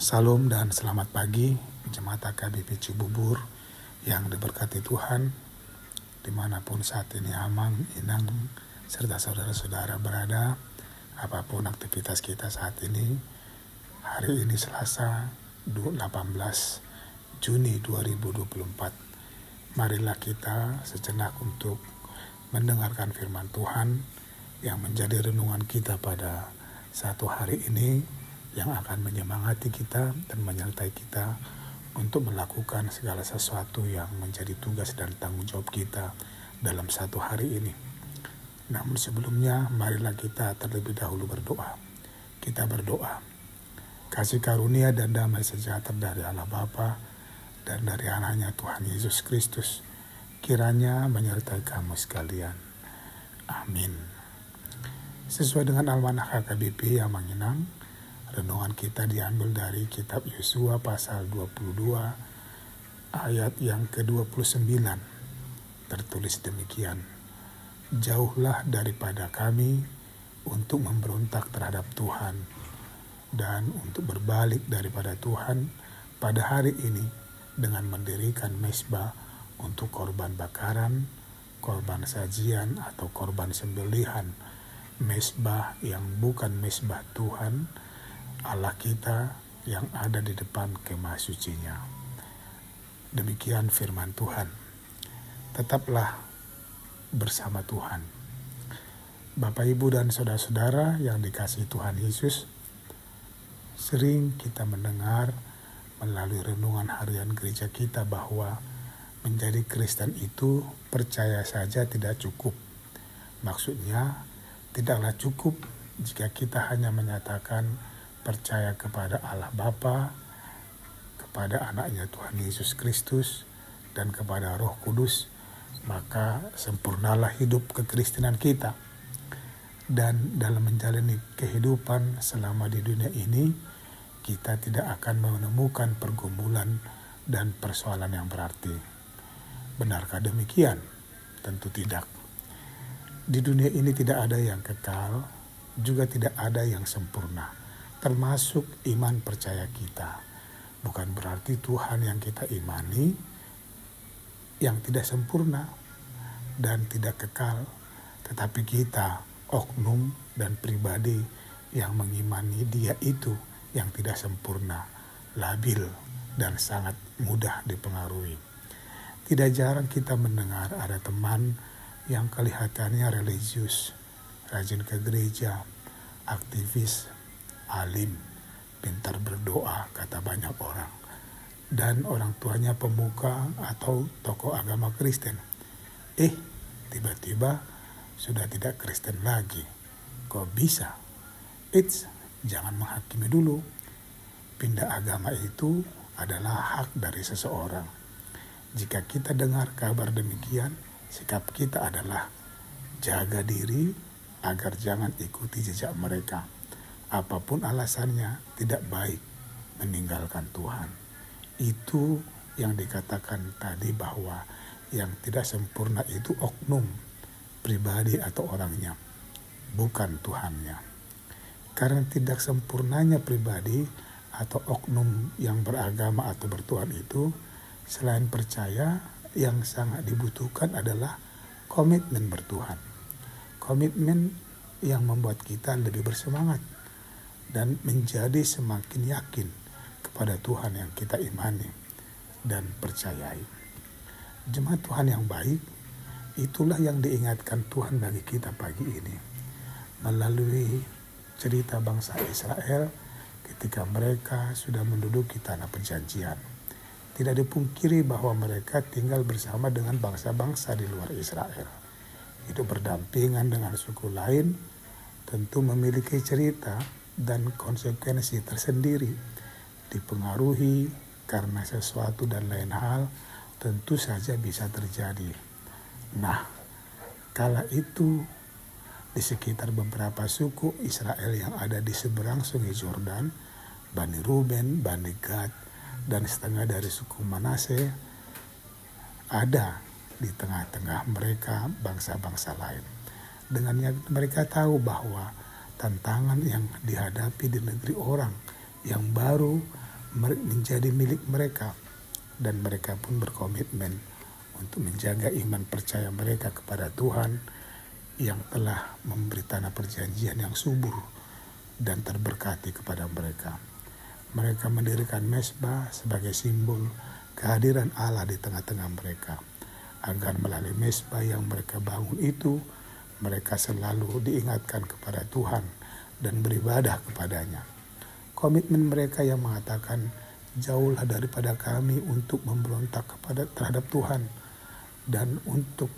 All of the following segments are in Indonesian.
Salam dan selamat pagi Jemaat AKBP Cibubur yang diberkati Tuhan dimanapun saat ini Amang, Inang, serta saudara-saudara berada. Apapun aktivitas kita saat ini, hari ini Selasa 18 Juni 2024. Marilah kita sejenak untuk mendengarkan firman Tuhan yang menjadi renungan kita pada satu hari ini, yang akan menyemangati kita dan menyertai kita untuk melakukan segala sesuatu yang menjadi tugas dan tanggung jawab kita dalam satu hari ini. Namun sebelumnya, marilah kita terlebih dahulu berdoa. Kita berdoa. Kasih karunia dan damai sejahtera dari Allah Bapa dan dari anaknya Tuhan Yesus Kristus kiranya menyertai kamu sekalian. Amin. Sesuai dengan almanah AKBP yang menginang, renungan kita diambil dari kitab Yosua pasal 22 ayat yang ke-29. Tertulis demikian, jauhlah daripada kami untuk memberontak terhadap Tuhan dan untuk berbalik daripada Tuhan pada hari ini dengan mendirikan mezbah untuk korban bakaran, korban sajian atau korban sembelihan, mezbah yang bukan mezbah Tuhan Allah kita yang ada di depan kemah sucinya. Demikian firman Tuhan. Tetaplah bersama Tuhan. Bapak, Ibu, dan saudara-saudara yang dikasihi Tuhan Yesus, sering kita mendengar melalui renungan harian gereja kita bahwa menjadi Kristen itu percaya saja tidak cukup. Maksudnya, tidaklah cukup jika kita hanya menyatakan percaya kepada Allah Bapa, kepada anaknya Tuhan Yesus Kristus, dan kepada Roh Kudus, maka sempurnalah hidup kekristenan kita. Dan dalam menjalani kehidupan selama di dunia ini, kita tidak akan menemukan pergumulan dan persoalan yang berarti. Benarkah demikian? Tentu tidak. Di dunia ini tidak ada yang kekal, juga tidak ada yang sempurna, termasuk iman percaya kita. Bukan berarti Tuhan yang kita imani yang tidak sempurna dan tidak kekal, tetapi kita, oknum dan pribadi yang mengimani Dia itu yang tidak sempurna, labil, dan sangat mudah dipengaruhi. Tidak jarang kita mendengar ada teman yang kelihatannya religius, rajin ke gereja, aktivis, alim, pintar berdoa, kata banyak orang, dan orang tuanya pemuka atau tokoh agama Kristen. Tiba-tiba sudah tidak Kristen lagi. Kok bisa? Jangan menghakimi dulu. Pindah agama itu adalah hak dari seseorang. Jika kita dengar kabar demikian, sikap kita adalah jaga diri agar jangan ikuti jejak mereka. Apapun alasannya, tidak baik meninggalkan Tuhan. Itu yang dikatakan tadi bahwa yang tidak sempurna itu oknum, pribadi atau orangnya, bukan Tuhannya. Karena tidak sempurnanya pribadi atau oknum yang beragama atau bertuhan itu, selain percaya, yang sangat dibutuhkan adalah komitmen bertuhan. Komitmen yang membuat kita lebih bersemangat dan menjadi semakin yakin kepada Tuhan yang kita imani dan percayai. Jemaat Tuhan yang baik, itulah yang diingatkan Tuhan bagi kita pagi ini. Melalui cerita bangsa Israel ketika mereka sudah menduduki tanah perjanjian. Tidak dipungkiri bahwa mereka tinggal bersama dengan bangsa-bangsa di luar Israel. Hidup berdampingan dengan suku lain tentu memiliki cerita dan konsekuensi tersendiri, dipengaruhi karena sesuatu dan lain hal tentu saja bisa terjadi. Nah, kala itu di sekitar beberapa suku Israel yang ada di seberang sungai Yordan, Bani Ruben, Bani Gad, dan setengah dari suku Manase, ada di tengah-tengah mereka bangsa-bangsa lain. Dengan mereka tahu bahwa tantangan yang dihadapi di negeri orang yang baru menjadi milik mereka, dan mereka pun berkomitmen untuk menjaga iman percaya mereka kepada Tuhan yang telah memberi tanah perjanjian yang subur dan terberkati kepada mereka. Mereka mendirikan mezbah sebagai simbol kehadiran Allah di tengah-tengah mereka, agar melalui mezbah yang mereka bangun itu, mereka selalu diingatkan kepada Tuhan dan beribadah kepadanya. Komitmen mereka yang mengatakan, jauhlah daripada kami untuk memberontak terhadap Tuhan dan untuk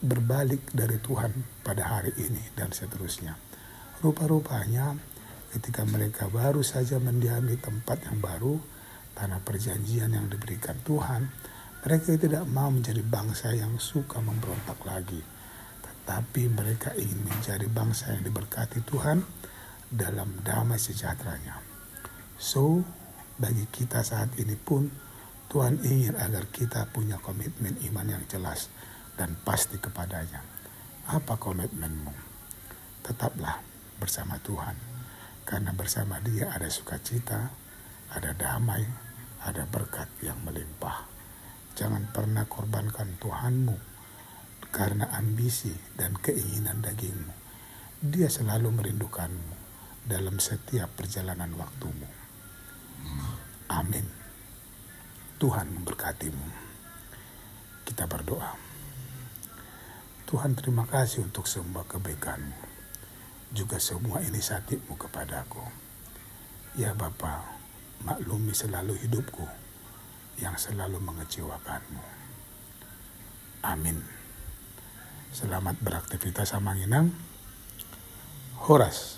berbalik dari Tuhan pada hari ini dan seterusnya. Rupa-rupanya ketika mereka baru saja mendiami tempat yang baru, tanah perjanjian yang diberikan Tuhan, mereka tidak mau menjadi bangsa yang suka memberontak lagi, tetapi mereka ingin menjadi bangsa yang diberkati Tuhan dalam damai sejahteranya. So, bagi kita saat ini pun, Tuhan ingin agar kita punya komitmen iman yang jelas dan pasti kepadanya. Apa komitmenmu? Tetaplah bersama Tuhan, karena bersama Dia ada sukacita, ada damai, ada berkat yang melimpah. Jangan pernah korbankan Tuhanmu karena ambisi dan keinginan dagingmu. Dia selalu merindukanmu dalam setiap perjalanan waktumu. Amin. Tuhan memberkatimu. Kita berdoa. Tuhan, terima kasih untuk semua kebaikan-Mu, juga semua inisiatif-Mu kepadaku. Ya Bapa, maklumi selalu hidupku yang selalu mengecewakan-Mu. Amin. Selamat beraktivitas Samanginang. Horas.